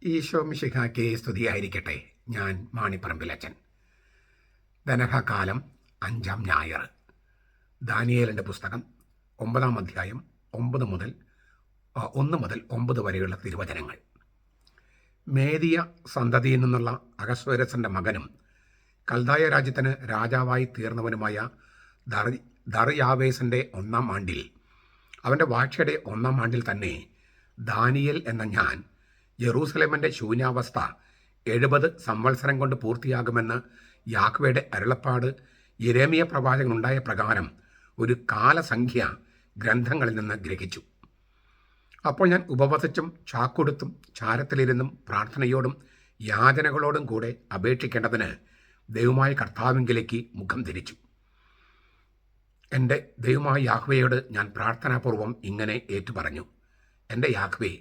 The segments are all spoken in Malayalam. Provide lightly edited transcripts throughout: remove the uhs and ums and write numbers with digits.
ഈശോ മിശിഹായ്ക്ക് സ്തുതിയായിരിക്കട്ടെ. ഞാൻ മാണിപ്പറമ്പിലച്ചൻ. ധനഹകാലം 5-ാം ഞായർ. ദാനിയേലിൻ്റെ പുസ്തകം 9-ാം അധ്യായം 1 മുതൽ 9 വരെയുള്ള തിരുവചനങ്ങൾ. മേദിയ സന്തതിയിൽ നിന്നുള്ള അഹശ്വേരോസിൻ്റെ മകനും കൽദായ രാജ്യത്തിന് രാജാവായി തീർന്നവനുമായ ദർയാവേസിൻ്റെ 1-ാം ആണ്ടിൽ, അവൻ്റെ വാഴ്ചയുടെ 1-ാം ആണ്ടിൽ തന്നെ ദാനിയേൽ എന്ന ഞാൻ യെറൂസലേമിൻ്റെ ശൂന്യാവസ്ഥ 70 സംവത്സരം കൊണ്ട് പൂർത്തിയാകുമെന്ന് യാഹ്വേയുടെ അരുളപ്പാട് യിരെമ്യാ പ്രവാചകനുണ്ടായ പ്രകാരം ഒരു കാലസംഖ്യ ഗ്രന്ഥങ്ങളിൽ നിന്ന് ഗ്രഹിച്ചു. അപ്പോൾ ഞാൻ ഉപവസിച്ചും ചാക്കൊടുത്തും ചാരത്തിലിരുന്നും പ്രാർത്ഥനയോടും യാചനകളോടും കൂടെ അപേക്ഷിക്കേണ്ടതിന് ദൈവമായ കർത്താവിങ്കിലേക്ക് മുഖം തിരിച്ചു. എൻ്റെ ദൈവമായ യാഹ്വേയോട് ഞാൻ പ്രാർത്ഥനാപൂർവം ഇങ്ങനെ ഏറ്റുപറഞ്ഞു: എൻ്റെ യാഹ്വേ,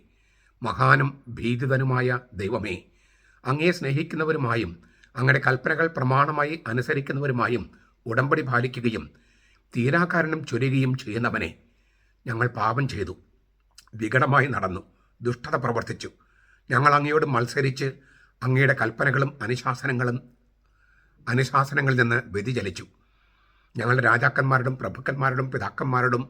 മഹാനും ഭീതിതനുമായ ദൈവമേ, അങ്ങയെ സ്നേഹിക്കുന്നവരുമായും അങ്ങയുടെ കൽപ്പനകൾ പ്രമാണമായി അനുസരിക്കുന്നവരുമായും ഉടമ്പടി പാലിക്കുകയും തീരാകാരണം ചൊരിയുകയും ചെയ്യുന്നവനെ, ഞങ്ങൾ പാപം ചെയ്തു, വികടമായി നടന്നു, ദുഷ്ടത പ്രവർത്തിച്ചു. ഞങ്ങൾ അങ്ങയോട് മത്സരിച്ച് അങ്ങയുടെ കൽപ്പനകളും അനുശാസനങ്ങളിൽ നിന്ന് വ്യതിചലിച്ചു. ഞങ്ങളുടെ രാജാക്കന്മാരോടും പ്രഭുക്കന്മാരോടും പിതാക്കന്മാരോടും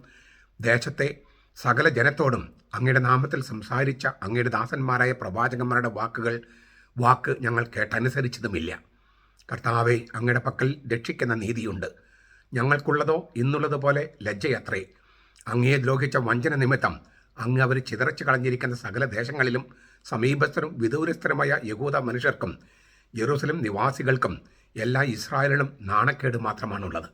ദേശത്തെ സകല ജനത്തോടും അങ്ങയുടെ നാമത്തിൽ സംസാരിച്ച അങ്ങയുടെ ദാസന്മാരായ പ്രവാചകന്മാരുടെ വാക്ക് ഞങ്ങൾ കേട്ടനുസരിച്ചതുമില്ല. കർത്താവെ, അങ്ങയുടെ പക്കൽ രക്ഷിക്കുന്ന നീതിയുണ്ട്. ഞങ്ങൾക്കുള്ളതോ ഇന്നുള്ളതുപോലെ ലജ്ജയത്രേ. അങ്ങയെ ദ്രോഹിച്ച വഞ്ചന നിമിത്തം അങ്ങ് അവർ ചിതറച്ചു കളഞ്ഞിരിക്കുന്ന സകല ദേശങ്ങളിലും സമീപസ്ഥരും വിദൂരസ്ഥരുമായ യഹൂദ മനുഷ്യർക്കും യെരൂസലേം നിവാസികൾക്കും എല്ലാ ഇസ്രായേലിനും നാണക്കേട് മാത്രമാണുള്ളത്.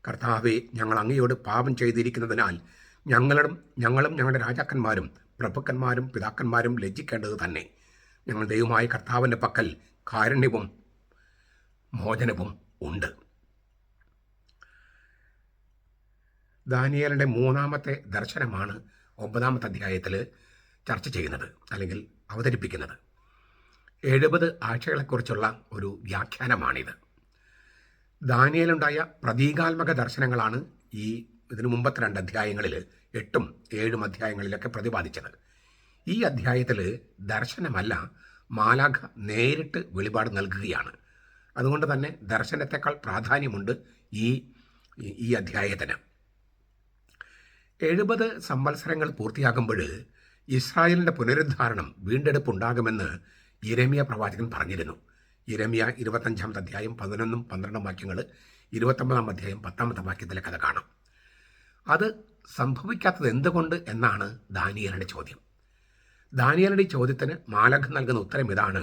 കർത്താവെ, ഞങ്ങൾ അങ്ങയോട് പാപം ചെയ്തിരിക്കുന്നതിനാൽ ഞങ്ങളും ഞങ്ങളുടെ രാജാക്കന്മാരും പ്രഭുക്കന്മാരും പിതാക്കന്മാരും ലജ്ജിക്കേണ്ടത് തന്നെ. ഞങ്ങൾ ദൈവമായ കർത്താവിൻ്റെ പക്കൽ കാരുണ്യവും മോചനവും ഉണ്ട്. ദാനിയേലിൻ്റെ 3-ാമത്തെ ദർശനമാണ് 9-ാമത്തെ അധ്യായത്തിൽ ചർച്ച ചെയ്യുന്നത്, അല്ലെങ്കിൽ അവതരിപ്പിക്കുന്നത്. 70 ആഴ്ചകളെക്കുറിച്ചുള്ള ഒരു വ്യാഖ്യാനമാണിത്. ദാനിയേലുണ്ടായ പ്രതീകാത്മക ദർശനങ്ങളാണ് ഇതിനു മുമ്പത്തെ 2 അധ്യായങ്ങളിൽ 8ഉം 7ഉം അധ്യായങ്ങളിലൊക്കെ പ്രതിപാദിച്ചത്. ഈ അധ്യായത്തിൽ ദർശനമല്ല, മാലാഖ നേരിട്ട് വെളിപാട് നൽകുകയാണ്. അതുകൊണ്ട് തന്നെ ദർശനത്തെക്കാൾ പ്രാധാന്യമുണ്ട് ഈ അധ്യായത്തിന്. 70 സംവത്സരങ്ങൾ പൂർത്തിയാകുമ്പോൾ ഇസ്രായേലിൻ്റെ പുനരുദ്ധാരണം, വീണ്ടെടുപ്പ് ഉണ്ടാകുമെന്ന് യിരെമ്യാ പ്രവാചകൻ പറഞ്ഞിരുന്നു. യിരെമ്യാ 25-ാം അധ്യായം 11ഉം 12ഉം വാക്യങ്ങൾ, 29-ാം അധ്യായം 10-ാമത്തെ വാക്യത്തിലെ കഥ കാണാം. അത് സംഭവിക്കാത്തത് എന്തുകൊണ്ട് എന്നാണ് ദാനിയേലിൻ്റെ ചോദ്യം. ദാനിയേലിൻ്റെ ചോദ്യത്തിന് മാലാഖ നൽകുന്ന ഉത്തരം ഇതാണ്: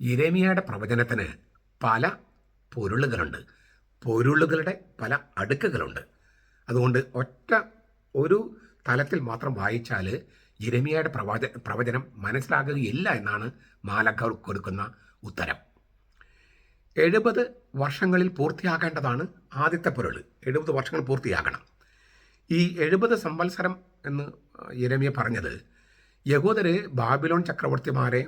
യിരെമ്യായുടെ പ്രവചനത്തിന് പല പൊരുളുകളുണ്ട്, പൊരുളുകളുടെ പല അടുക്കുകളുണ്ട്. അതുകൊണ്ട് ഒരു തലത്തിൽ മാത്രം വായിച്ചാൽ യിരെമ്യായുടെ പ്രവചനം മനസ്സിലാകുകയില്ല എന്നാണ് മാലാഖ കൊടുക്കുന്ന ഉത്തരം. 70 വർഷങ്ങളിൽ പൂർത്തിയാകേണ്ടതാണ് ആദ്യത്തെ പൊരുൾ. 70 വർഷങ്ങൾ പൂർത്തിയാകണം. ഈ 70 സംവത്സരം എന്ന് യിരെമ്യാ പറഞ്ഞത്, യഹൂദര് ബാബിലോൺ ചക്രവർത്തിമാരെ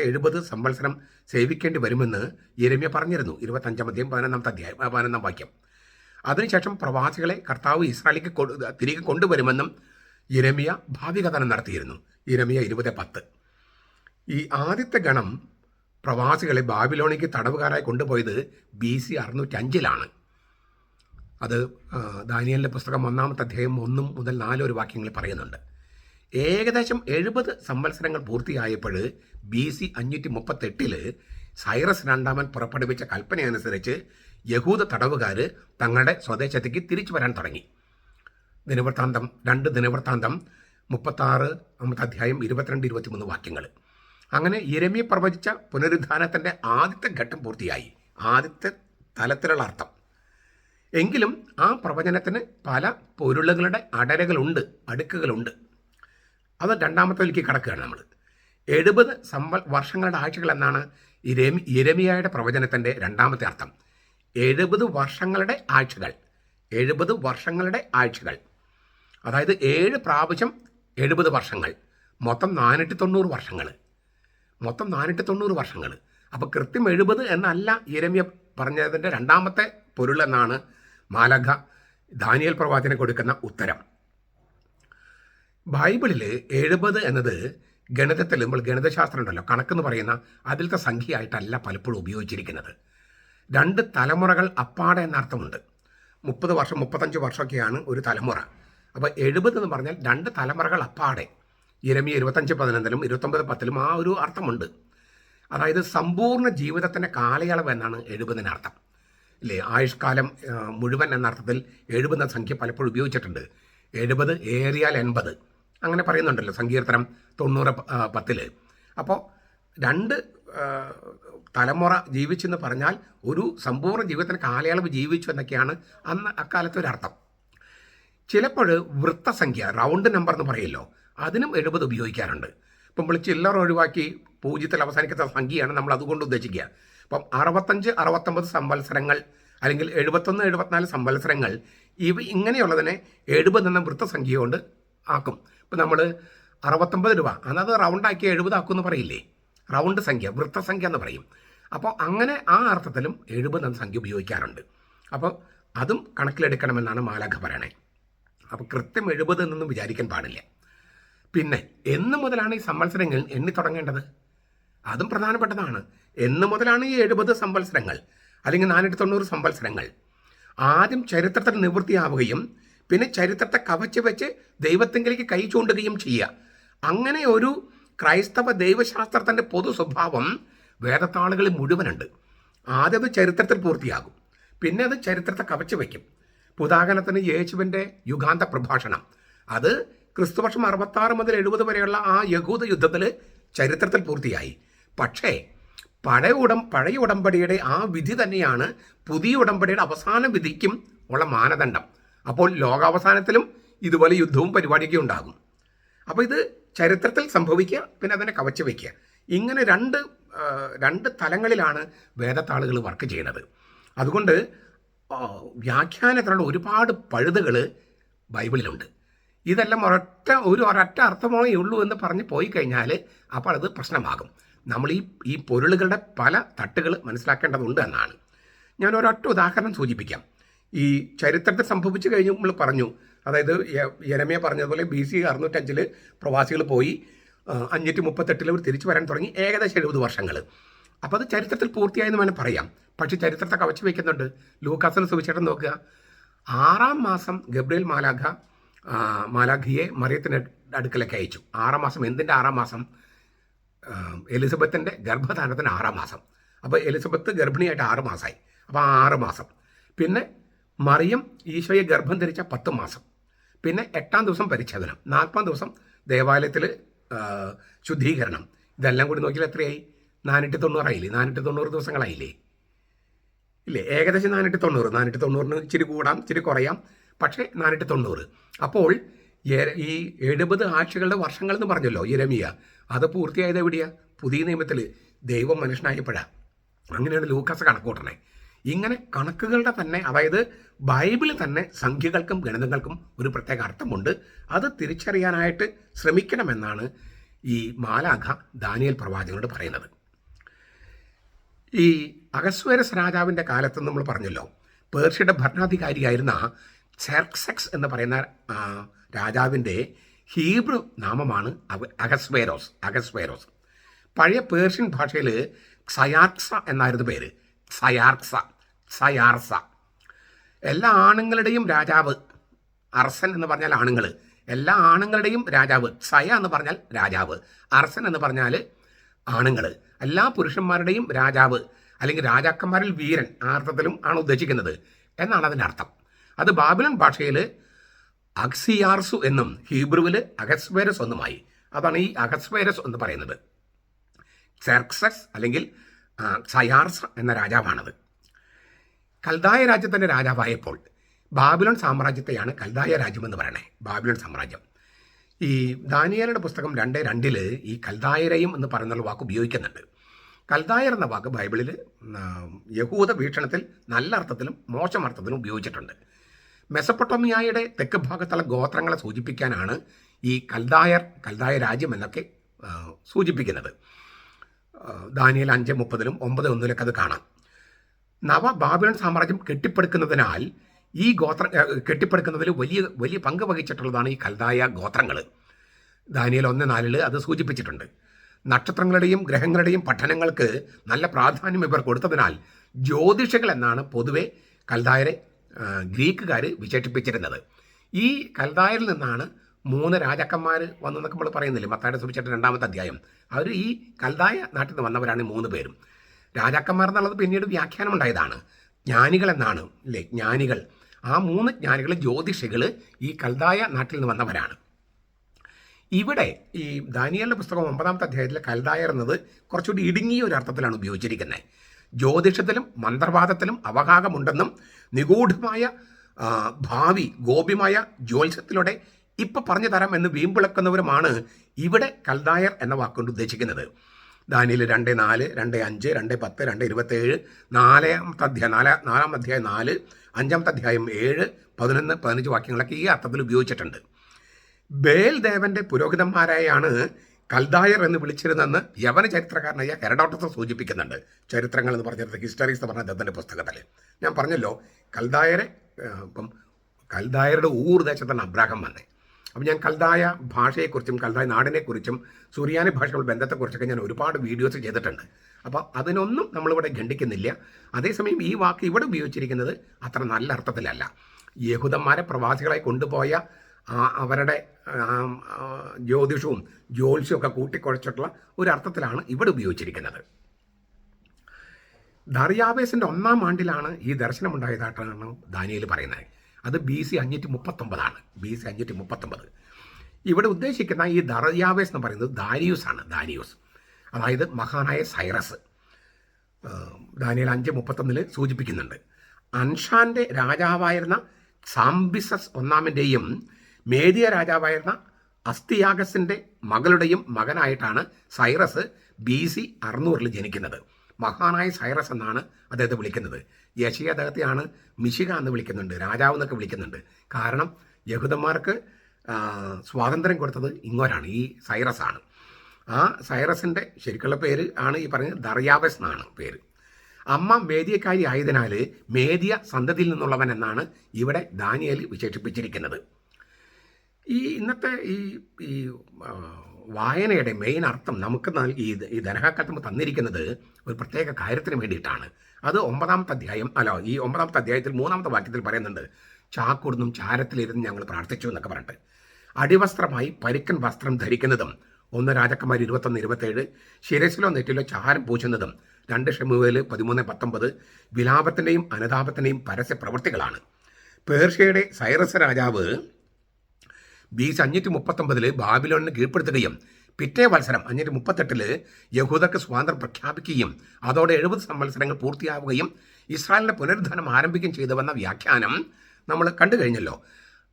70 സംവത്സരം സേവിക്കേണ്ടി വരുമെന്ന് യിരെമ്യാ പറഞ്ഞിരുന്നു. 25-ാം അധ്യായം 11-ാം വാക്യം. അതിനുശേഷം പ്രവാസികളെ കർത്താവ് ഇസ്രായേലിലേക്ക് തിരികെ കൊണ്ടുവരുമെന്നും യിരെമ്യാ ഭാവികഥനം നടത്തിയിരുന്നു. യിരെമ്യാ 20:10. ഈ ആദ്യത്തെ ഗണം പ്രവാസികളെ ബാബിലോണിലേക്ക് തടവുകാരായി കൊണ്ടുപോയത് BC 605-ലാണ്. അത് ദാനിയേലിൻ്റെ പുസ്തകം 1-ാമത്തെ അധ്യായം 1 മുതൽ 4 വാക്യങ്ങളിൽ പറയുന്നുണ്ട്. ഏകദേശം 70 സംവത്സരങ്ങൾ പൂർത്തിയായപ്പോൾ BC 538 സൈറസ് 2-ാമൻ പുറപ്പെടുവിച്ച കൽപ്പനയനുസരിച്ച് യഹൂദ തടവുകാർ തങ്ങളുടെ സ്വദേശത്തേക്ക് തിരിച്ചു വരാൻ തുടങ്ങി. 2 ദിനവൃത്താന്തം 36-ാമത്തെ അധ്യായം 22-23 വാക്യങ്ങൾ. അങ്ങനെ യിരെമ്യാ പ്രവചിച്ച പുനരുദ്ധാനത്തിൻ്റെ ആദ്യത്തെ ഘട്ടം പൂർത്തിയായി. ആദ്യത്തെ തലത്തിലുള്ള അർത്ഥം. എങ്കിലും ആ പ്രവചനത്തിന് പല പൊരുളുകളുടെ അടുക്കുകളുണ്ട്. അത് 2-ാമത്തേലേക്ക് കടക്കുകയാണ് നമ്മൾ. 70 വർഷങ്ങളുടെ ആഴ്ചകൾ എന്നാണ് യിരെമ്യായുടെ പ്രവചനത്തിൻ്റെ 2-ാമത്തെ അർത്ഥം. 70 വർഷങ്ങളുടെ ആഴ്ചകൾ. 70 വർഷങ്ങളുടെ ആഴ്ചകൾ, അതായത് 7 പ്രാവശ്യം 70 വർഷങ്ങൾ, മൊത്തം 490 വർഷങ്ങൾ. അപ്പോൾ കൃത്യം 70 എന്നല്ല യിരെമ്യാ പറഞ്ഞതിൻ്റെ 2-ാമത്തെ പൊരുളെന്നാണ് മാലാഖ ദാനിയേൽ പ്രവാചകന് കൊടുക്കുന്ന ഉത്തരം. ബൈബിളിൽ 70 എന്നത് ഗണിതത്തിൽ നമ്മൾ ഗണിതശാസ്ത്രം ഉണ്ടല്ലോ, കണക്കെന്ന് പറയുന്ന അതിലത്തെ സംഖ്യയായിട്ടല്ല പലപ്പോഴും ഉപയോഗിച്ചിരിക്കുന്നത്. 2 തലമുറകൾ അപ്പാടെ എന്ന അർത്ഥമുണ്ട്. 30 വർഷം 35 വർഷമൊക്കെയാണ് ഒരു തലമുറ. അപ്പോൾ 70 എന്ന് പറഞ്ഞാൽ 2 തലമുറകൾ അപ്പാടെ. യിരെമ്യാ 25:11 29:10 ആ ഒരു അർത്ഥമുണ്ട്. അതായത് സമ്പൂർണ്ണ ജീവിതത്തിൻ്റെ കാലയളവ് എന്നാണ് 70 അർത്ഥം, ഇല്ലേ? ആയുഷ്കാലം മുഴുവൻ എന്ന അർത്ഥത്തിൽ 70 എന്ന സംഖ്യ പലപ്പോഴും ഉപയോഗിച്ചിട്ടുണ്ട്. 70 ഏറിയാൽ 80 അങ്ങനെ പറയുന്നുണ്ടല്ലോ സങ്കീർത്തനം 90:10. അപ്പോൾ 2 തലമുറ ജീവിച്ചെന്ന് പറഞ്ഞാൽ ഒരു സമ്പൂർണ്ണ ജീവിതത്തിന് കാലയളവ് ജീവിച്ചു എന്നൊക്കെയാണ് അന്ന് അക്കാലത്തെ ഒരർത്ഥം. ചിലപ്പോൾ വൃത്തസംഖ്യ റൗണ്ട് നമ്പർ എന്ന് പറയല്ലോ, അതിനും 70 ഉപയോഗിക്കാറുണ്ട്. ഇപ്പം നമ്മൾ ചില്ലറ ഒഴിവാക്കി 0 അവസാനിക്കുന്ന സംഖ്യയാണ് നമ്മൾ അതുകൊണ്ട് ഉദ്ദേശിക്കുക. അപ്പം 65 69 സംവത്സരങ്ങൾ അല്ലെങ്കിൽ 71 74 സംവത്സരങ്ങൾ ഇങ്ങനെയുള്ളതിനെ 70 എന്ന വൃത്തസംഖ്യ കൊണ്ട് ആക്കും. ഇപ്പം നമ്മൾ 69 രൂപ അന്നത് റൗണ്ടാക്കി 70 ആക്കും എന്ന് പറയില്ലേ, റൗണ്ട് സംഖ്യ വൃത്തസംഖ്യ എന്ന് പറയും. അപ്പോൾ അങ്ങനെ ആ അർത്ഥത്തിലും 70 എന്ന സംഖ്യ ഉപയോഗിക്കാറുണ്ട്. അപ്പോൾ അതും കണക്കിലെടുക്കണമെന്നാണ് മാലാഖ പറയണേ. അപ്പോൾ കൃത്യം 70 എന്നൊന്നും വിചാരിക്കാൻ പാടില്ല. പിന്നെ എന്ന് മുതലാണ് ഈ സംവത്സരങ്ങൾ എണ്ണി തുടങ്ങേണ്ടത്? അതും പ്രധാനപ്പെട്ടതാണ്. എന്ന് മുതലാണ് ഈ 70 സംവത്സരങ്ങൾ അല്ലെങ്കിൽ 490 സംവത്സരങ്ങൾ? ആദ്യം ചരിത്രത്തിൽ നിവൃത്തിയാവുകയും പിന്നെ ചരിത്രത്തെ കവച്ച് വെച്ച് ദൈവത്തെങ്കിലേക്ക് കൈ ചൂണ്ടുകയും ചെയ്യുക. അങ്ങനെ ഒരു ക്രൈസ്തവ ദൈവശാസ്ത്രത്തിൻ്റെ പൊതു സ്വഭാവം വേദത്താളുകളിൽ മുഴുവനുണ്ട്. ആദ്യം അത് ചരിത്രത്തിൽ പൂർത്തിയാകും, പിന്നെ അത് ചരിത്രത്തെ കവച്ച് വയ്ക്കും. ഉദാഹരണത്തിന് യേശുവിൻ്റെ യുഗാന്ത പ്രഭാഷണം, അത് ക്രിസ്തുവർഷം 66 മുതൽ 70 വരെയുള്ള ആ യഹൂദ യുദ്ധത്തിൽ ചരിത്രത്തിൽ പൂർത്തിയായി. പക്ഷേ പഴയ ഉടമ്പടിയുടെ ആ വിധി തന്നെയാണ് പുതിയ ഉടമ്പടിയുടെ അവസാന വിധിക്കും ഉള്ള മാനദണ്ഡം. അപ്പോൾ ലോകാവസാനത്തിലും ഇതുപോലെ യുദ്ധവും പരിപാടിയൊക്കെ ഉണ്ടാകും. അപ്പോൾ ഇത് ചരിത്രത്തിൽ സംഭവിക്കുക, പിന്നെ അതിനെ കവച്ച് വയ്ക്കുക. ഇങ്ങനെ രണ്ട് തലങ്ങളിലാണ് വേദത്താളുകൾ വർക്ക് ചെയ്യുന്നത്. അതുകൊണ്ട് വ്യാഖ്യാനത്തിലുള്ള ഒരുപാട് പഴുതുകൾ ബൈബിളിലുണ്ട്. ഇതെല്ലാം ഒരൊറ്റ അർത്ഥമേ ഉള്ളൂ എന്ന് പറഞ്ഞ് പോയി കഴിഞ്ഞാൽ അപ്പോൾ അത് പ്രശ്നമാകും. നമ്മൾ ഈ പൊരുളുകളുടെ പല തട്ടുകൾ മനസ്സിലാക്കേണ്ടതുണ്ട് എന്നാണ്. ഞാൻ ഒരൊറ്റ ഉദാഹരണം സൂചിപ്പിക്കാം. ഈ ചരിത്രത്തിൽ സംഭവിച്ചു കഴിഞ്ഞ് നമ്മൾ പറഞ്ഞു, അതായത് യെരമ്യാ പറഞ്ഞതുപോലെ BC 605 പ്രവാസികൾ പോയി 538 അവർ തിരിച്ചു വരാൻ തുടങ്ങി, ഏകദേശം 70 വർഷങ്ങൾ. അപ്പോൾ അത് ചരിത്രത്തിൽ പൂർത്തിയായെന്ന് വേണം പറയാം. പക്ഷേ ചരിത്രത്തെ കവച്ച് വയ്ക്കുന്നുണ്ട്. ലൂക്കാസിന് സുവിശേഷം നോക്കുക, 6-ാം മാസം ഗബ്രിയേൽ മാലാഖിയെ മറിയത്തിൻ്റെ അടുക്കലേക്ക് അയച്ചു. 6-ാം മാസം എന്തിൻ്റെ 6-ാം മാസം? എലിസബത്തിൻ്റെ ഗർഭധാരണത്തിന് 6-ാം മാസം. അപ്പോൾ എലിസബത്ത് ഗർഭിണിയായിട്ട് 6 മാസമായി. അപ്പോൾ 6 മാസം. പിന്നെ മറിയം ഈശോയെ ഗർഭം ധരിച്ച 10 മാസം. പിന്നെ 8-ാം ദിവസം പരിച്ഛേദനം, 40-ാം ദിവസം ദേവാലയത്തിൽ ശുദ്ധീകരണം. ഇതെല്ലാം കൂടി നോക്കിയാൽ എത്രയായി? 490 ആയില്ലേ? 490 ദിവസങ്ങളായില്ലേ? ഇല്ലേ? ഏകദേശം 490. ഇച്ചിരി കൂടാം, ഇച്ചിരി കുറയാം, പക്ഷേ 490. അപ്പോൾ ഈ 70 ആഴ്ചകളുടെ വർഷങ്ങൾ എന്ന് പറഞ്ഞല്ലോ യെരമ്യാ, അത് പൂർത്തിയായത് എവിടെയാണ്? പുതിയ നിയമത്തിൽ ദൈവം മനുഷ്യനായപ്പോഴാണ്. അങ്ങനെയാണ് ലൂക്കാസ് കണക്കൂട്ടണേ. ഇങ്ങനെ കണക്കുകളുടെ തന്നെ, അതായത് ബൈബിളിൽ തന്നെ സംഖ്യകൾക്കും ഗണിതങ്ങൾക്കും ഒരു പ്രത്യേക അർത്ഥമുണ്ട്. അത് തിരിച്ചറിയാനായിട്ട് ശ്രമിക്കണമെന്നാണ് ഈ മാലാഖ ദാനിയേൽ പ്രവാചകനോട് പറയുന്നത്. ഈ അഹസ്വേരസ് രാജാവിൻ്റെ കാലത്ത് നമ്മൾ പറഞ്ഞല്ലോ, പേർഷ്യയുടെ ഭരണാധികാരിയായിരുന്ന സെർക്സെക്സ് എന്ന് പറയുന്ന രാജാവിൻ്റെ ഹീബ്രു നാമമാണ് അഹസ്വേരോസ്. പഴയ പേർഷ്യൻ ഭാഷയിൽ സയാർക്സ എന്നായിരുന്നു പേര്. സയാർസ. എല്ലാ ആണുങ്ങളുടെയും രാജാവ്. അർസൻ എന്ന് പറഞ്ഞാൽ ആണുങ്ങൾ, എല്ലാ ആണുങ്ങളുടെയും രാജാവ്. സയ എന്ന് പറഞ്ഞാൽ രാജാവ്, അർസൻ എന്ന് പറഞ്ഞാൽ ആണുങ്ങൾ. എല്ലാ പുരുഷന്മാരുടെയും രാജാവ് അല്ലെങ്കിൽ രാജാക്കന്മാരിൽ വീരൻ ആ അർത്ഥത്തിലും ആണ് ഉദ്ദേശിക്കുന്നത് എന്നാണ് അതിൻ്റെ അർത്ഥം. അത് ബാബിലോൺ ഭാഷയിൽ അക്സിയാർസു എന്നും ഹീബ്രുവിൽ അഹസ്വേരസ് എന്നുമായി. അതാണ് ഈ അഹസ്വേരസ് എന്ന് പറയുന്നത്. സെർക്സസ് അല്ലെങ്കിൽ സയാർസ എന്ന രാജാവാണത്. കൽദായ രാജ്യത്തിൻ്റെ രാജാവായപ്പോൾ ബാബിലോൺ സാമ്രാജ്യത്തെയാണ് കൽദായ രാജ്യമെന്ന് പറയണേ, ബാബിലോൺ സാമ്രാജ്യം. ഈ ദാനിയേലിന്റെ പുസ്തകം 2:2 ഈ കൽദായരയും എന്ന് പറയുന്ന വാക്ക് ഉപയോഗിക്കുന്നുണ്ട്. കൽദായർ എന്ന വാക്ക് ബൈബിളിൽ യഹൂദ വീക്ഷണത്തിൽ നല്ല അർത്ഥത്തിലും മോശം അർത്ഥത്തിലും ഉപയോഗിച്ചിട്ടുണ്ട്. മെസപ്പൊട്ടോമിയയുടെ തെക്ക് ഭാഗത്തുള്ള ഗോത്രങ്ങളെ സൂചിപ്പിക്കാനാണ് ഈ കൽദായ രാജ്യം എന്നൊക്കെ സൂചിപ്പിക്കുന്നത്. ദാനിയേൽ 5:30 9:1 അത് കാണാം. ബാബിലോൺ സാമ്രാജ്യം കെട്ടിപ്പടുക്കുന്നതിനാൽ ഈ കെട്ടിപ്പടുക്കുന്നതിൽ വലിയ പങ്ക് വഹിച്ചിട്ടുള്ളതാണ് ഈ കൽദായ ഗോത്രങ്ങൾ. ദാനിയേൽ 1:4 അത് സൂചിപ്പിച്ചിട്ടുണ്ട്. നക്ഷത്രങ്ങളുടെയും ഗ്രഹങ്ങളുടെയും പഠനങ്ങൾക്ക് നല്ല പ്രാധാന്യം ഇവർ കൊടുത്തതിനാൽ ജ്യോതിഷികൾ എന്നാണ് പൊതുവെ കൽദായരെ ഗ്രീക്കുകാർ വിശേഷിപ്പിച്ചിരുന്നത്. ഈ കൽദായരിൽ നിന്നാണ് 3 രാജാക്കന്മാർ വന്നെന്നൊക്കെ നമ്മൾ പറയുന്നില്ലേ, മത്തായിയുടെ സുവിശേഷം 2-ാമത്തെ അധ്യായം. അവർ ഈ കൽദായ നാട്ടിൽ നിന്ന് വന്നവരാണ് 3 പേരും. രാജാക്കന്മാർ എന്നുള്ളത് പിന്നീട് വ്യാഖ്യാനം ഉണ്ടായതാണ്. ജ്ഞാനികൾ എന്നാണ് അല്ലേ, ജ്ഞാനികൾ. ആ 3 ജ്ഞാനികൾ ജ്യോതിഷികൾ ഈ കൽദായ നാട്ടിൽ നിന്ന് വന്നവരാണ്. ഇവിടെ ഈ ദാനിയേലിന്റെ പുസ്തകം 9-ാമത്തെ അധ്യായത്തിൽ കൽദായർ എന്നത് കുറച്ചുകൂടി ഇടുങ്ങിയ ഒരു അർത്ഥത്തിലാണ് ഉപയോഗിച്ചിരിക്കുന്നത്. ജ്യോതിഷത്തിലും മന്ത്രവാദത്തിലും അവഗാഹമുണ്ടെന്നും നിഗൂഢമായ ഭാവി ഗോപ്യമായ ജ്യോത്സ്യത്തിലൂടെ ഇപ്പം പറഞ്ഞു തരാം എന്ന് വീമ്പിളക്കുന്നവരുമാണ് ഇവിടെ കൽദായർ എന്ന വാക്കുകൊണ്ട് ഉദ്ദേശിക്കുന്നത്. ദാനിയേൽ 2:4, 2:5, 2:10, 2:27, 4-ാമത്തെ അധ്യായം 4, 5-ാമത്തെ അധ്യായം 7, 11, 15 വാക്യങ്ങളൊക്കെ ഈ അർത്ഥത്തിൽ ഉപയോഗിച്ചിട്ടുണ്ട്. ബേൽ ദേവന്റെ പുരോഹിതന്മാരായാണ് കൽദായർ എന്ന് വിളിച്ചിരുന്നെന്ന് യവന ചരിത്രകാരനായ ഹെറഡോട്ടസ് സൂചിപ്പിക്കുന്നുണ്ട്. ചരിത്രങ്ങൾ എന്ന് പറഞ്ഞിട്ട് ഹിസ്റ്ററീസ് എന്ന് പറഞ്ഞ അദ്ദേഹത്തിൻ്റെ പുസ്തകത്തിൽ ഞാൻ പറഞ്ഞല്ലോ, കൽദായരെ ഇപ്പം കൽദായരുടെ ദേശത്താണ് അബ്രാഹം വന്നത്. അപ്പം ഞാൻ കൽദായ ഭാഷയെക്കുറിച്ചും കൽദായ നാടിനെക്കുറിച്ചും സുറിയാനി ഭാഷകളുടെ ബന്ധത്തെക്കുറിച്ചൊക്കെ ഞാൻ ഒരുപാട് വീഡിയോസ് ചെയ്തിട്ടുണ്ട്. അപ്പോൾ അതിനൊന്നും നമ്മളിവിടെ ഖണ്ഡിക്കുന്നില്ല. അതേസമയം ഈ വാക്ക് ഇവിടെ ഉപയോഗിച്ചിരിക്കുന്നത് അത്ര നല്ല അർത്ഥത്തിലല്ല. യഹൂദന്മാരെ പ്രവാസികളായി കൊണ്ടുപോയ അവരുടെ ജ്യോതിഷവും ജ്യോത്സ്യവും ഒക്കെ കൂട്ടിക്കുഴച്ചിട്ടുള്ള ഒരു അർത്ഥത്തിലാണ് ഇവിടെ ഉപയോഗിച്ചിരിക്കുന്നത്. ദർയാവേസിൻ്റെ 1-ാം ആണ്ടിലാണ് ഈ ദർശനമുണ്ടായതായിട്ടാണ് ദാനിയേൽ പറയുന്നത്. അത് BC 539 BC 539. ഇവിടെ ഉദ്ദേശിക്കുന്ന ഈ ദർയാവേസ് എന്ന് പറയുന്നത് ദാരിയൂസ് ആണ്. ദാരിയൂസ് അതായത് മഹാനായ സൈറസ്. ദാനിയേൽ 5:31 സൂചിപ്പിക്കുന്നുണ്ട്. അൻഷാൻ്റെ രാജാവായിരുന്ന സാംബിസസ് 1-ാമൻ്റെയും മേദിയ രാജാവായിരുന്ന അസ്തിയാഗസിൻ്റെ മകളുടെയും മകനായിട്ടാണ് സൈറസ് BC 600 ജനിക്കുന്നത്. മഹാനായ സൈറസ് എന്നാണ് അദ്ദേഹത്തെ വിളിക്കുന്നത്. യശയ അദ്ദേഹത്തെയാണ് മിശിക എന്ന് വിളിക്കുന്നുണ്ട്, രാജാവ് എന്നൊക്കെ വിളിക്കുന്നുണ്ട്. കാരണം യഹൂദന്മാർക്ക് സ്വാതന്ത്ര്യം കൊടുത്തത് ഇങ്ങോരാണ്, ഈ സൈറസ് ആണ്. ആ സൈറസിൻ്റെ ശരിക്കുള്ള പേര് ആണ് ഈ പറഞ്ഞ ദർയാവസ് എന്നാണ് പേര്. അമ്മ മേദിയക്കാരി ആയതിനാൽ മേദിയ സന്തതിയിൽ നിന്നുള്ളവൻ എന്നാണ് ഇവിടെ ദാനിയേൽ വിശേഷിപ്പിച്ചിരിക്കുന്നത്. ഈ ഇന്നത്തെ ഈ വായനയുടെ മെയിൻ അർത്ഥം നമുക്ക് ഈ ധനഹാക്കാലത്ത് തന്നിരിക്കുന്നത് ഒരു പ്രത്യേക കാര്യത്തിന് വേണ്ടിയിട്ടാണ്. അത് 9-ാമത്തെ അധ്യായം ഈ 9-ാമത്തെ അധ്യായത്തിൽ 3-ാമത്തെ വാക്യത്തിൽ പറയുന്നുണ്ട്, ചാക്കൊടുന്നും ചാരത്തിലിരുന്ന് ഞങ്ങൾ പ്രാർത്ഥിച്ചു എന്നൊക്കെ പറഞ്ഞിട്ട്. അടിവസ്ത്രമായി പരിക്കൻ വസ്ത്രം ധരിക്കുന്നതും 1 രാജാക്കന്മാർ 21-27, ശിരസിലോ നെറ്റിലോ ചാരം പൂശുന്നതും 2 ശമൂവേൽ 13-19 വിലാപത്തിൻ്റെയും അനുതാപത്തിൻ്റെയും പരസ്യ പ്രവൃത്തികളാണ്. പേർഷ്യയുടെ സൈറസ് രാജാവ് BC 539 ബാബിലോണിനെ കീഴ്പ്പെടുത്തുകയും പിറ്റേ വത്സരം 538 യഹൂദക്ക് സ്വാതന്ത്ര്യം പ്രഖ്യാപിക്കുകയും അതോടെ 70 സംവത്സരങ്ങൾ പൂർത്തിയാവുകയും ഇസ്രായേലിൻ്റെ പുനരുദ്ധാനം ആരംഭിക്കുകയും ചെയ്തുവെന്ന വ്യാഖ്യാനം നമ്മൾ കണ്ടു കഴിഞ്ഞല്ലോ.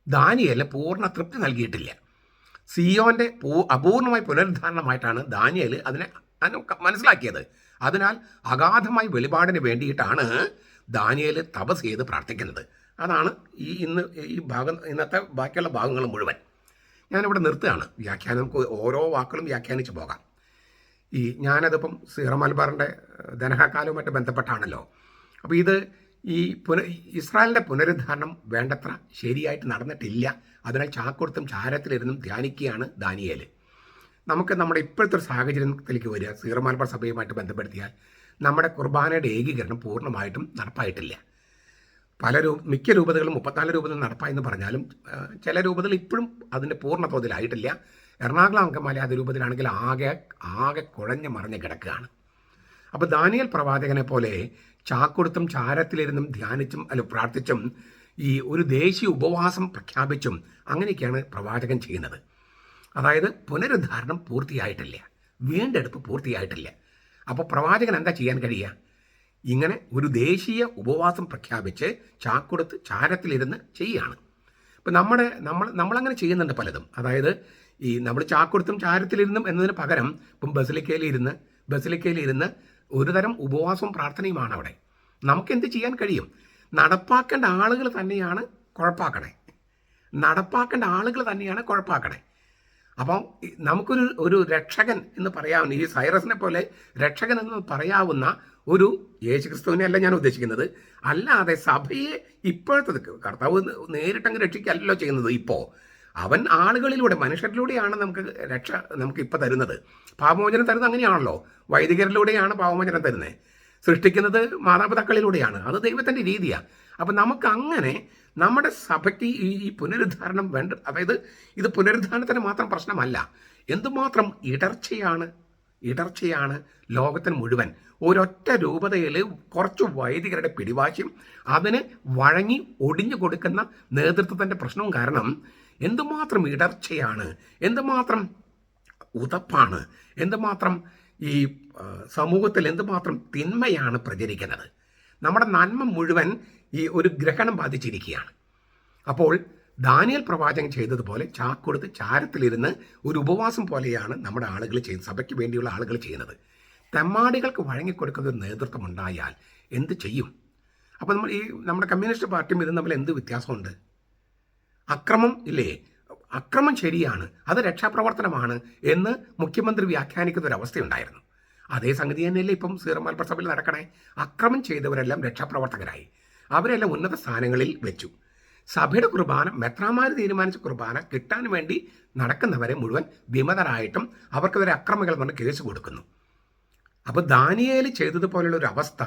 ദാനിയേലിന് പൂർണ്ണ തൃപ്തി നൽകിയിട്ടില്ല. സിയോൻ്റെ അപൂർണമായ പുനരുദ്ധാരണമായിട്ടാണ് ദാനിയേൽ അതിനെ മനസ്സിലാക്കിയത്. അതിനാൽ അഗാധമായ വെളിപാടിന് വേണ്ടിയിട്ടാണ് ദാനിയേൽ തപസ് ചെയ്ത് പ്രാർത്ഥിക്കുന്നത്. അതാണ് ഈ ഭാഗം, ഇന്നത്തെ ബാക്കിയുള്ള ഭാഗങ്ങൾ മുഴുവൻ. ഞാനിവിടെ നിർത്തുകയാണ്. വ്യാഖ്യാനം നമുക്ക് ഓരോ വാക്കുകളും വ്യാഖ്യാനിച്ച് പോകാം. ഞാനതിപ്പം സീറോ മലബാറിൻ്റെ ധനഹാക്കാലവുമായിട്ട് ബന്ധപ്പെട്ടാണല്ലോ. അപ്പോൾ ഇസ്രായേലിൻ്റെ പുനരുദ്ധാരണം വേണ്ടത്ര ശരിയായിട്ട് നടന്നിട്ടില്ല. അതിനാൽ ചാക്കൊടുത്തും ചാരത്തിലിരുന്നും ധ്യാനിക്കുകയാണ് ദാനിയേൽ. നമുക്ക് നമ്മുടെ ഇപ്പോഴത്തെ ഒരു സാഹചര്യത്തിലേക്ക് വരിക, സീറോ മലബാർ സഭയുമായിട്ട് ബന്ധപ്പെടുത്തിയാൽ നമ്മുടെ കുർബാനയുടെ ഏകീകരണം പൂർണ്ണമായിട്ടും നടപ്പായിട്ടില്ല. മിക്ക രൂപതകളും 34 രൂപതകൾ നടപ്പായെന്ന് പറഞ്ഞാലും ചില രൂപതകൾ ഇപ്പോഴും അതിൻ്റെ പൂർണ്ണ തോതിലായിട്ടില്ല. എറണാകുളം അങ്കമാലി അത് രൂപത്തിലാണെങ്കിൽ ആകെ കുഴഞ്ഞു മറിഞ്ഞ് കിടക്കുകയാണ്. അപ്പോൾ ദാനിയേൽ പ്രവാചകനെ പോലെ ചാക്കൊടുത്തും ചാരത്തിലിരുന്നും ധ്യാനിച്ചും പ്രാർത്ഥിച്ചും ഒരു ദേശീയ ഉപവാസം പ്രഖ്യാപിച്ചും അങ്ങനെയൊക്കെയാണ് പ്രവാചകൻ ചെയ്യുന്നത്. അതായത് പുനരുദ്ധാരണം പൂർത്തിയായിട്ടില്ല, വീണ്ടെടുപ്പ് പൂർത്തിയായിട്ടില്ല. അപ്പോൾ പ്രവാചകൻ എന്താ ചെയ്യാൻ കഴിയുക? ഇങ്ങനെ ഒരു ദേശീയ ഉപവാസം പ്രഖ്യാപിച്ച് ചാക്കൊടുത്ത് ചാരത്തിലിരുന്ന് ചെയ്യുകയാണ്. ഇപ്പം നമ്മളങ്ങനെ ചെയ്യുന്നുണ്ട് പലതും. അതായത് നമ്മൾ ചാക്കൊടുത്തും ചാരത്തിലിരുന്നും എന്നതിന് പകരം ഇപ്പം ബസിലിക്കയിലിരുന്ന് ഒരു തരം ഉപവാസവും പ്രാർത്ഥനയുമാണ് അവിടെ. നമുക്കെന്ത് ചെയ്യാൻ കഴിയും? നടപ്പാക്കേണ്ട ആളുകൾ തന്നെയാണ് കുഴപ്പാക്കണേ. അപ്പം നമുക്കൊരു രക്ഷകൻ എന്ന് പറയാവുന്ന, ഈ സൈറസിനെ പോലെ രക്ഷകൻ എന്ന് പറയാവുന്ന ഒരു യേശുക്രിസ്തുവിനെ അല്ല ഞാൻ ഉദ്ദേശിക്കുന്നത്. അല്ലാതെ സഭയെ ഇപ്പോഴത്തെ കർത്താവ് നേരിട്ടങ്ങ് രക്ഷിക്കല്ലോ ചെയ്യുന്നത്. ഇപ്പോൾ അവൻ ആളുകളിലൂടെ മനുഷ്യരിലൂടെയാണ് നമുക്ക് രക്ഷ നമുക്ക് ഇപ്പോൾ തരുന്നത്. പാപമോചനം തരുന്നത് അങ്ങനെയാണല്ലോ. വൈദികരിലൂടെയാണ് പാപമോചനം തരുന്നത്. സൃഷ്ടിക്കുന്നത് മാതാപിതാക്കളിലൂടെയാണ്. അത് ദൈവത്തിൻ്റെ രീതിയാണ്. അപ്പം നമുക്ക് അങ്ങനെ നമ്മുടെ സഭയ്ക്ക് ഈ പുനരുദ്ധാരണം വേണ്ട. അതായത് ഇത് പുനരുദ്ധാരണത്തിന് മാത്രം പ്രശ്നമല്ല, എന്തുമാത്രം ഇടർച്ചയാണ് ലോകത്തിന് മുഴുവൻ. ഒരൊറ്റ രൂപതയിൽ കുറച്ച് വൈദികരുടെ പിടിവാശിയും അതിന് വഴങ്ങി ഒടിഞ്ഞു കൊടുക്കുന്ന നേതൃത്വത്തിൻ്റെ പ്രശ്നവും കാരണം എന്തുമാത്രം ഇടർച്ചയാണ്, എന്തുമാത്രം ഉതപ്പാണ്, എന്തുമാത്രം ഈ സമൂഹത്തിൽ എന്തുമാത്രം തിന്മയാണ് പ്രചരിക്കുന്നത്. നമ്മുടെ നന്മ മുഴുവൻ ഈ ഒരു ഗ്രഹണം ബാധിച്ചിരിക്കുകയാണ്. അപ്പോൾ ദാനിയേൽ പ്രവാചകൻ ചെയ്തതുപോലെ ചാക്കൊടുത്ത് ചാരത്തിലിരുന്ന് ഒരു ഉപവാസം പോലെയാണ് നമ്മുടെ ആളുകൾ ചെയ്യുന്നത്, സഭയ്ക്ക് വേണ്ടിയുള്ള ആളുകൾ ചെയ്യുന്നത്. തെമ്മാടികൾക്ക് വഴങ്ങിക്കൊടുക്കുന്ന ഒരു നേതൃത്വം ഉണ്ടായാൽ എന്ത് ചെയ്യും? അപ്പോൾ നമ്മുടെ കമ്മ്യൂണിസ്റ്റ് പാർട്ടിയും ഇതും തമ്മിൽ എന്ത് വ്യത്യാസമുണ്ട്? അക്രമം ഇല്ലേ? അക്രമം ശരിയാണ്, അത് രക്ഷാപ്രവർത്തനമാണ് എന്ന് മുഖ്യമന്ത്രി വ്യാഖ്യാനിക്കുന്ന ഒരു അവസ്ഥയുണ്ടായിരുന്നു. അതേ സംഗതി തന്നെയല്ലേ ഇപ്പം സീറോ മലബാർ സഭയിൽ നടക്കണേ. അക്രമം ചെയ്തവരെല്ലാം രക്ഷാപ്രവർത്തകരായി, അവരെല്ലാം ഉന്നത സ്ഥാനങ്ങളിൽ വെച്ചു. സഭയുടെ കുർബാന, മെത്രാന്മാർ തീരുമാനിച്ച കുർബാന കിട്ടാൻ വേണ്ടി നടക്കുന്നവരെ മുഴുവൻ വിമതരായിട്ടും അവർക്കെതിരെ അക്രമികൾ കൊണ്ട് കേസ് കൊടുക്കുന്നു. അപ്പോൾ ദാനിയേൽ ചെയ്തതുപോലുള്ള ഒരു അവസ്ഥ,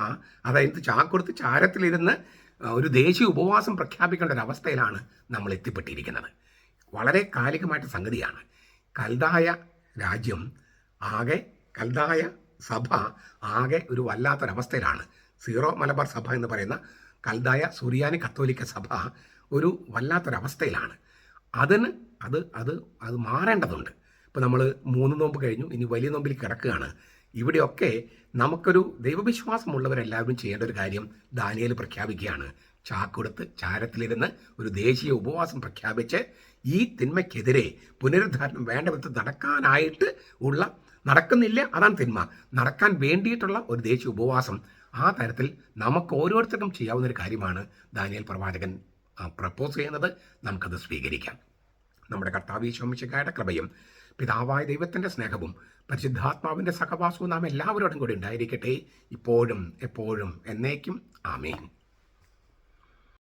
അതായത് ചാക്കൊടുത്ത് ചാരത്തിലിരുന്ന് ഒരു ദേശീയ ഉപവാസം പ്രഖ്യാപിക്കേണ്ട ഒരു അവസ്ഥയിലാണ് നമ്മൾ എത്തിപ്പെട്ടിരിക്കുന്നത്. വളരെ കാലികമായിട്ട് സംഗതിയാണ്. കൽദായ രാജ്യം ആകെ, കൽദായ സഭ ആകെ ഒരു വല്ലാത്തൊരവസ്ഥയിലാണ്. സീറോ മലബാർ സഭ എന്ന് പറയുന്ന കൽദായ സുറിയാനി കത്തോലിക്ക സഭ ഒരു വല്ലാത്തൊരവസ്ഥയിലാണ്. അത് മാറേണ്ടതുണ്ട്. ഇപ്പോൾ നമ്മൾ 3 നോമ്പ് കഴിഞ്ഞു, ഇനി വലിയ നോമ്പിൽ കിടക്കുകയാണ്. ഇവിടെയൊക്കെ നമുക്കൊരു ദൈവവിശ്വാസമുള്ളവരെല്ലാവരും ചെയ്യേണ്ട ഒരു കാര്യം ദാനിയേൽ പ്രഖ്യാപിക്കുകയാണ്. ചാക്കൊടുത്ത് ചാരത്തിലിരുന്ന് ഒരു ദേശീയ ഉപവാസം പ്രഖ്യാപിച്ച് ഈ തിന്മയ്ക്കെതിരെ പുനരുദ്ധാരണം വേണ്ട വിധത്തിൽ നടക്കാനായിട്ട് നടക്കുന്നില്ല, അതാണ് തിന്മ, നടക്കാൻ വേണ്ടിയിട്ടുള്ള ഒരു ദേശീയ ഉപവാസം. ആ തരത്തിൽ നമുക്ക് ഓരോരുത്തർക്കും ചെയ്യാവുന്ന ഒരു കാര്യമാണ് ദാനിയേൽ പ്രവാചകൻ പ്രപ്പോസ് ചെയ്യുന്നത്. നമുക്കത് സ്വീകരിക്കാം. നമ്മുടെ കർത്താവ് ഈശോ മിശിഹായുടെ കൃപയും പിതാവായ ദൈവത്തിൻ്റെ സ്നേഹവും പരിശുദ്ധാത്മാവിൻ്റെ സഹവാസവും നാം എല്ലാവരോടും കൂടി ഉണ്ടായിരിക്കട്ടെ, ഇപ്പോഴും എപ്പോഴും എന്നേക്കും. ആമേൻ.